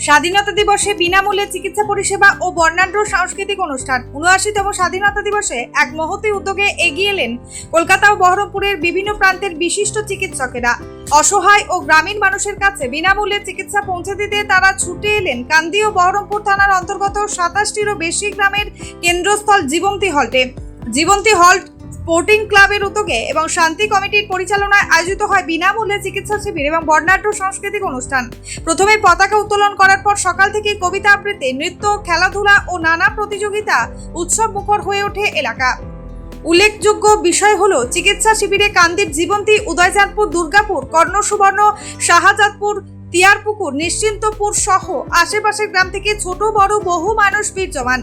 স্বাধীনতা দিবসে বিনামূল্যে চিকিৎসা পরিষেবা ও বর্ণাঢ্য সাংস্কৃতিক অনুষ্ঠান। ৭৯তম স্বাধীনতা দিবসে এক মহতী উদ্যোগে এগিয়ে এলেন কলকাতা ও বহরমপুরের বিভিন্ন প্রান্তের বিশিষ্ট চিকিৎসকেরা। অসহায় ও গ্রামীণ মানুষের কাছে বিনামূল্যে চিকিৎসা পৌঁছে দিতে তারা ছুটে এলেন কান্দি ও বহরমপুর থানার অন্তর্গত ২৭টিরও বেশি গ্রামের কেন্দ্রস্থল জীবন্তী হল্টে। জীবন্তী হল্ট স্পোর্টিং ক্লাবের উদ্যোগে এবং শান্তি কমিটির পরিচালনায় আয়োজিত হয় বিনামূল্যে চিকিৎসা শিবির এবং বর্ণাঢ্য সাংস্কৃতিক অনুষ্ঠান। প্রথমে পতাকা উত্তোলন করার পর সকাল থেকে কবিতা আবৃত্তি, নৃত্য, খেলাধুলা ও নানা প্রতিযোগিতা উৎসব মুখর হয়ে ওঠে এলাকা। উল্লেখযোগ্য বিষয় হলো চিকিৎসা শিবিরে কান্দির জীবন্তী, উদয়চাঁদপুর, দুর্গাপুর, কর্ণসুবর্ণ, শাহজাদপুর, তিয়ারপুকুর, নিশ্চিন্তপুর সহ আশেপাশের গ্রাম থেকে ছোট বড় বহু মানুষ ভিড় জমান।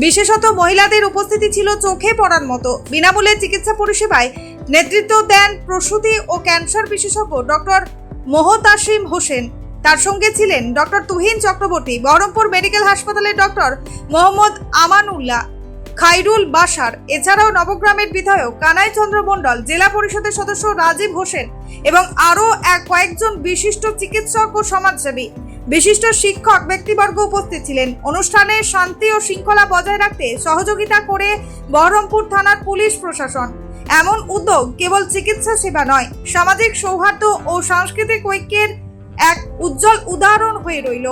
বিশেষত মহিলাদের উপস্থিতি ছিল চোখে পড়ার মতো। বিনামূল্যে চিকিৎসা পরিষেবায় নেতৃত্ব দেন প্রসূতি ও ক্যান্সার বিশেষজ্ঞ ডক্টর মোহতাসিম হোসেন। তার সঙ্গে ছিলেন ডক্টর তুহিন চক্রবর্তী, বহরমপুর মেডিকেল হাসপাতালের ডক্টর মোহাম্মদ আমানুল্লাহ, খাইরুল বাশার, এছাড়াও নবগ্রামের বিধায়ক কানাই চন্দ্র মণ্ডল, জেলা পরিষদের সদস্য রাজীব হোসেন এবং আরও কয়েকজন বিশিষ্ট চিকিৎসক ও সমাজসেবী, বিশিষ্ট শিক্ষক ব্যক্তিবর্গ উপস্থিত ছিলেন। অনুষ্ঠানে শান্তি ও শৃঙ্খলা বজায় রাখতে সহযোগিতা করে বহরমপুর থানার পুলিশ প্রশাসন। এমন উদ্যোগ কেবল চিকিৎসা সেবা নয়, সামাজিক সৌহার্দ্য ও সাংস্কৃতিক ঐক্যের এক উজ্জ্বল উদাহরণ হয়ে রইল।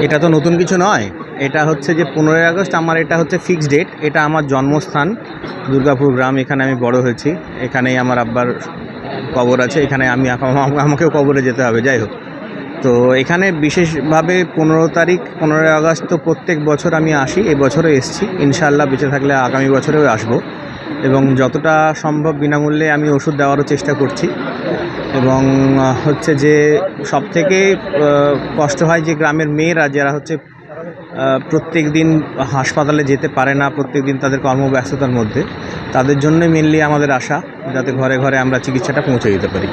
এটা তো নতুন কিছু নয়, এটা হচ্ছে যে 15ই আগস্ট আমার এটা হচ্ছে ফিক্সড ডেট। এটা আমার জন্মস্থান দুর্গাপুর গ্রাম, এখানে আমি বড় হয়েছি, এখানেই আমার আব্বার কবর আছে, এখানে আমাকেও কবরে যেতে হবে। যাই হোক, তো এখানে বিশেষভাবে 15ই আগস্ট তো প্রত্যেক বছর আমি আসি, এবছরও এসেছি, ইনশাআল্লাহ বেঁচে থাকলে আগামী বছরেও আসবো এবং যতটা সম্ভব বিনামূল্যে আমি ওষুধ দেওয়ারও চেষ্টা করছি। এবং হচ্ছে যে সবথেকে কষ্ট হয় যে গ্রামের মেয়েরা যারা হচ্ছে প্রত্যেক দিন হাসপাতালে যেতে পারে না, প্রত্যেক দিন তাদের কর্মব্যস্ততার মধ্যে, তাদের জন্যই মেনলি আমাদের আশা, যাতে ঘরে ঘরে আমরা চিকিৎসাটা পৌঁছে দিতে পারি।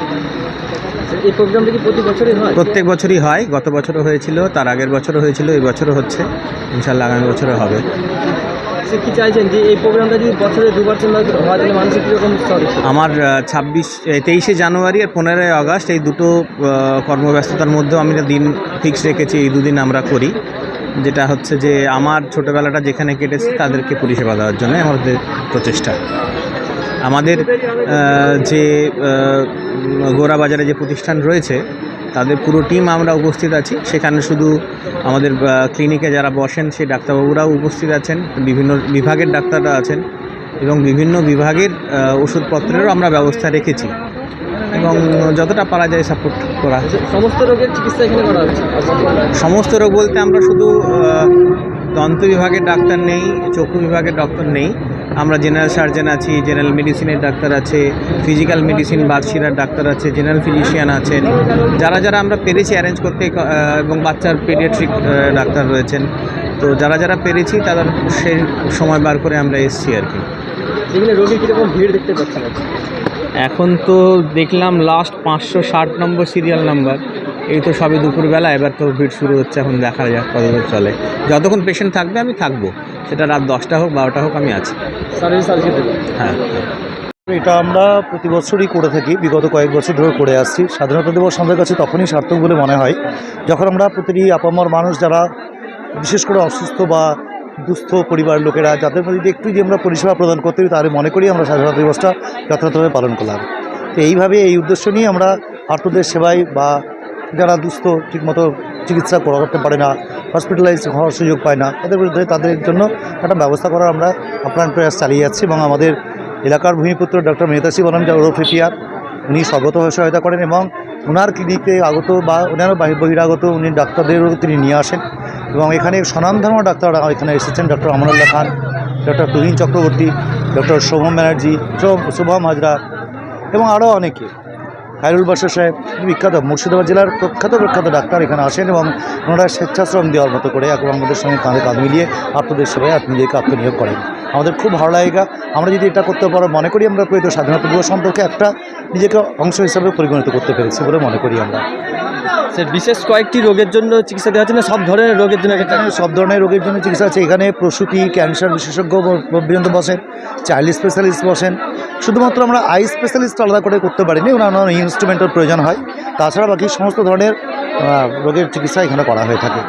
এই প্রোগ্রামটা কি প্রতি বছরই হয়? প্রত্যেক বছরই হয়, গত বছরও হয়েছিল, তার আগের বছরও হয়েছিল, এই বছরও হচ্ছে, ইনশাআল্লাহ আগামী বছরও হবে। কি চাইছেন যে এই প্রোগ্রামটা যদি বছরে দুবার হয় তাহলে মানুষের কীরকম? আমার 23শে জানুয়ারি আর 15ই আগস্ট এই দুটো কর্মব্যস্ততার মধ্যেও আমি দিন ফিক্স রেখেছি, এই দুদিন আমরা করি, যেটা হচ্ছে যে আমার ছোটোবেলাটা যেখানে কেটেছে তাদেরকে পরিষেবা দেওয়ার জন্য আমাদের প্রচেষ্টা। আমাদের যে গোড়াবাজারে যে প্রতিষ্ঠান রয়েছে তাদের পুরো টিম আমরা উপস্থিত আছি। সেখানে শুধু আমাদের ক্লিনিকে যারা বসেন সেই ডাক্তারবাবুরাও উপস্থিত আছেন, বিভিন্ন বিভাগের ডাক্তাররা আছেন এবং বিভিন্ন বিভাগের ওষুধপত্রেরও আমরা ব্যবস্থা রেখেছি এবং যতটা পারা যায় সাপোর্ট করা। সমস্ত রোগের চিকিৎসা এখানে করা হচ্ছে? সমস্ত রোগ বলতে আমরা শুধু দন্ত বিভাগের ডাক্তার নেই, চক্ষু বিভাগের ডাক্তার নেই, আমরা জেনারেল সার্জন আছি, জেনারেল মেডিসিনের ডাক্তার আছে, ফিজিক্যাল মেডিসিন বাতশিরার ডাক্তার আছে, জেনারেল ফিজিশিয়ান আছেন, যারা আমরা পেরেছি অ্যারেঞ্জ করতে, এবং বাচ্চার পেডিয়াট্রিক ডাক্তার রয়েছেন। তো যারা পেরেছি তাদের সেই সময় বার করে আমরা এসেছি আর কি। এখানে রোগীর কীরকম ভিড় দেখতে পাচ্ছেন? এখন তো দেখলাম লাস্ট 560 নম্বর সিরিয়াল নাম্বার, এই তো সবে দুপুরবেলা, এবার তো ভিড় শুরু হচ্ছে, এখন দেখা যাক কতদূর চলে। যতক্ষণ পেশেন্ট থাকবে আমি থাকবো, সেটা রাত 10টা হোক 12টা হোক আমি আছি। হ্যাঁ, এটা আমরা প্রতি বছরই করে থাকি, বিগত কয়েক বছর ধরে করে আসছি। স্বাধীনতা দিবস আমাদের কাছে তখনই সার্থক বলে মনে হয় যখন আমরা প্রতিটি আপামর মানুষ যারা বিশেষ করে অসুস্থ বা দুস্থ পরিবারের লোকেরা, যাদের মধ্যে একটু যে আমরা পরিষেবা প্রদান করতে পারি, তাহলে মনে করি আমরা স্বাধীনতা দিবসটা যথাযথভাবে পালন করলাম। তো এইভাবে এই উদ্দেশ্য নিয়ে আমরা আর্তদের সেবায় বা যারা দুস্থ ঠিকমতো চিকিৎসা করতে পারে না, হসপিটালাইজ হওয়ার সুযোগ পায় না, তাদের জন্য একটা ব্যবস্থা করার আমরা আপ্রাণ প্রয়াস চালিয়ে যাচ্ছি। এবং আমাদের এলাকার ভূমিপুত্র ডক্টর মেহতাসিব আলম ওরফে পিয়ার, উনি সর্বতভাবে সহায়তা করেন এবং ওনার ক্লিনিকে আগত বা ওনারও বহিরাগত উনি ডাক্তারদেরও তিনি নিয়ে আসেন এবং এখানে স্বনামধন্য ডাক্তাররা এখানে এসেছেন, ডক্টর আমানুল্লাহ খান, ডক্টর তুহিন চক্রবর্তী, ডক্টর শোভম ব্যানার্জি, শুভম হাজরা এবং আরও অনেকে, খাইরুল বাশার সাহেব, বিখ্যাত মুর্শিদাবাদ জেলার প্রখ্যাত ডাক্তার এখানে আসেন এবং ওনারা স্বেচ্ছাশ্রম দেওয়ার মতো করে এবং আমাদের সঙ্গে কাঁধে কাঁধ মিলিয়ে আপনাদের সেবায় নিজেকে আত্মনিয়োগ করেন। আমাদের খুব ভালো লাগে। আমরা যদি এটা করতে পারো মনে করি আমরা প্রকৃত স্বাধীনতা দিবস সম্পর্কে একটা নিজেকে অংশ হিসাবে পরিগণিত করতে পেরেছি বলে মনে করি আমরা। স্যার, বিশেষ কয়েকটি রোগের জন্য চিকিৎসা দেওয়া হচ্ছে না সব ধরনের রোগের জন্য? এখানে সব ধরনের রোগের জন্য চিকিৎসা আছে। এখানে প্রসূতি, ক্যান্সার বিশেষজ্ঞ পর্যন্ত বসেন, চাইল্ড স্পেশালিস্ট বসেন, শুধুমাত্র আমরা আই স্পেশালিস্ট আলাদা করে করতে পারিনি, অন্যান্য ইনস্ট্রুমেন্টের প্রয়োজন হয়। তাছাড়া বাকি সমস্ত ধরনের রোগের চিকিৎসা এখানে করা হয়ে থাকে।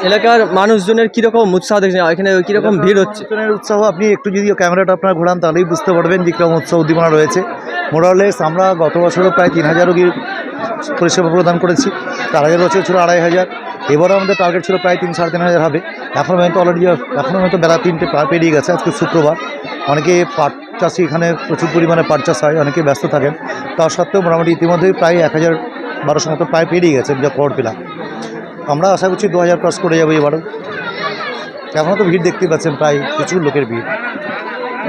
এলাকার মানুষজনের কীরকম উৎসাহ দেখছেন, এখানে কীরকম ভিড় হচ্ছে? মানুষজনের উৎসাহ আপনি একটু যদি ক্যামেরাটা আপনার ঘোরান তাহলেই বুঝতে পারবেন যে কীরকম উৎসাহ উদ্দীপনা রয়েছে। মোরালেস আমরা গত বছরও প্রায় 3000 রোগীর পরিষেবা প্রদান করেছি, তার আগের বছর ছিল 2500, এবারও আমাদের টার্গেট ছিল প্রায় 3-3.5 হাজার হবে। এখনও পর্যন্ত বেলা 3টে পেরিয়ে গেছে, আজকে শুক্রবার। অনেকে পাট চাষি, এখানে প্রচুর পরিমাণে পাট চাষ হয়, অনেকে ব্যস্ত থাকেন। তা সত্ত্বেও মোটামুটি ইতিমধ্যে প্রায় 1200 মতো প্রায় পেরিয়ে গেছে যা খবর পেলাম। আমরা আশা করছি 2000 ক্রস করে যাবো এবারও। এখনও তো ভিড় দেখতে পাচ্ছেন, প্রায় প্রচুর লোকের ভিড়,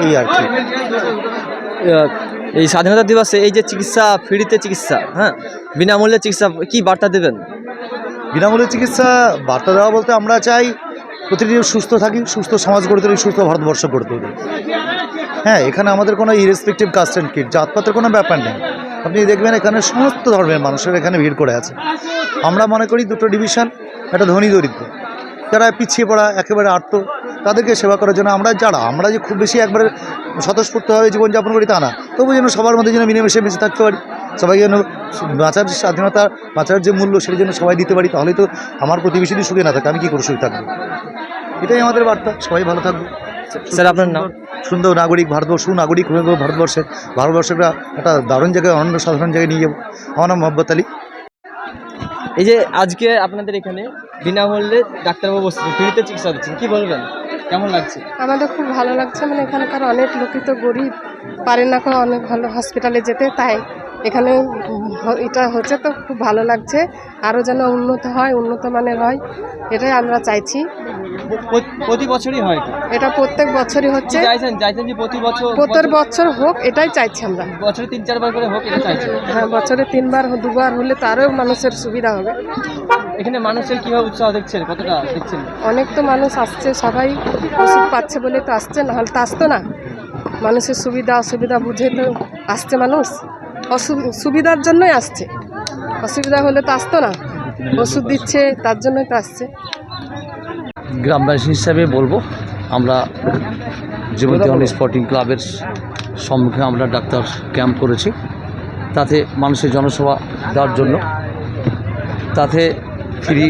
এই আর কি। এই স্বাধীনতা দিবসে এই যে চিকিৎসা, ফ্রিতে চিকিৎসা, হ্যাঁ, বিনামূল্যে চিকিৎসা, কি বার্তা দেবেন? বিনামূল্যে চিকিৎসা বার্তা দেওয়া বলতে আমরা চাই প্রতিটি সুস্থ থাকি, সুস্থ সমাজ গড়ে তুলি, সুস্থ ভারতবর্ষ গড়ে তুলি। হ্যাঁ, এখানে আমাদের কোনো ইরেসপেক্টিভ কাস্ট অ্যান্ড কিট, জাতপাতের কোনো ব্যাপার নেই। আপনি দেখবেন এখানে সমস্ত ধর্মের মানুষের এখানে ভিড় করে আছে। আমরা মনে করি দুটো ডিভিশন, একটা ধনী দরিদ্র, যারা পিছিয়ে পড়া একেবারে আর্ত, তাদেরকে সেবা করার জন্য আমরা যে খুব বেশি একবারে স্বতঃস্ফূর্তভাবে জীবনযাপন করি তা না, তবু যেন সবার মধ্যে যেন মিলেমিশে বেঁচে থাকতে পারি, সবাই যেন বাঁচার স্বাধীনতা, বাঁচার যে মূল্য সেটা যেন সবাই দিতে পারি। তাহলেই তো আমার প্রতিবেশী যদি সুখে না থাকে আমি কী করে সুখে থাকবো? এটাই আমাদের বার্তা, সবাই ভালো থাকবো। স্যার, আপনার নাম? সুন্দর নাগরিক সুনাগরিক ভারতবর্ষের একটা দারুণ জায়গায়, অনন্য সাধারণ জায়গায় নিয়ে যাবো। আমার নাম মোহাম্মদ আলী। এই যে আজকে আপনাদের এখানে বিনামূল্যে ডাক্তারবাবু বসছেন, ফ্রিতে চিকিৎসা দিচ্ছেন, কি বলবেন, কেমন লাগছে? আমাদের খুব ভালো লাগছে, মানে এখানকার অনেক লোকই তো গরিব, পারে না করে অনেক ভালো হসপিটালে যেতে, তাই এখানে এটা হচ্ছে তো খুব ভালো লাগছে। আরও যেন উন্নত হয়, উন্নত মানের হয়, এটাই আমরা চাইছি। প্রতি বছরই হয় এটা প্রত্যেক বছরই হচ্ছে, চাইছেন যে প্রতি বছর হোক, এটাই চাইছি আমরা। বছরে 3-4 বার করে হোক, এটা চাইছি। হ্যাঁ, বছরে 3 বার 2 বার হলে তো আরও মানুষের সুবিধা হবে। এখানে মানুষের কীভাবে উৎসাহ দেখছেন, কতটা দেখছেন? অনেক তো মানুষ আসছে, সবাই ওষুধ পাচ্ছে বলে তো আসছে, নাহলে তো আসতো না। মানুষের সুবিধা অসুবিধা বুঝে তো আসছে মানুষ, সুবিধার জন্যই আসছে, অসুবিধা হলে তো আসতো না। ওষুধ দিচ্ছে তার জন্যই তো আসছে। গ্রামবাসী হিসাবে বলবো, আমরা জীবন্তী অন স্পোর্টিং ক্লাবের সম্মুখে আমরা ডাক্তার ক্যাম্প করেছি, তাতে মানুষের জনসেবা দেওয়ার জন্য। তাতে ফ্রি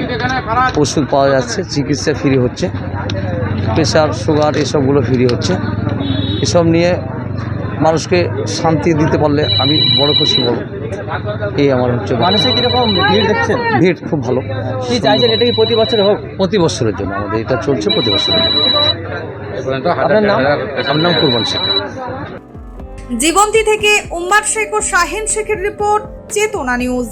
ওষুধ পাওয়া যাচ্ছে, চিকিৎসা ফ্রি হচ্ছে, প্রেশার সুগার এসবগুলো ফ্রি হচ্ছে। এসব নিয়ে মানুষকে শান্তি দিতে পারলে আমি বড় খুশি বলব। এই আমার হচ্ছে। মানুষের কীরকম ভিড় দেখছেন? ভিড় খুব ভালো। কি চাইছেন, এটা কি প্রতি বছর হোক? প্রতি বছরের জন্য আমাদের এটা চলছে, প্রতি বছরের জন্য। আপনার নাম? আমার নাম কুরবান শেখ। জীবন্তী থেকে উম্মার শেখ ও শাহিন শেখের রিপোর্ট, চেতনা নিউজ।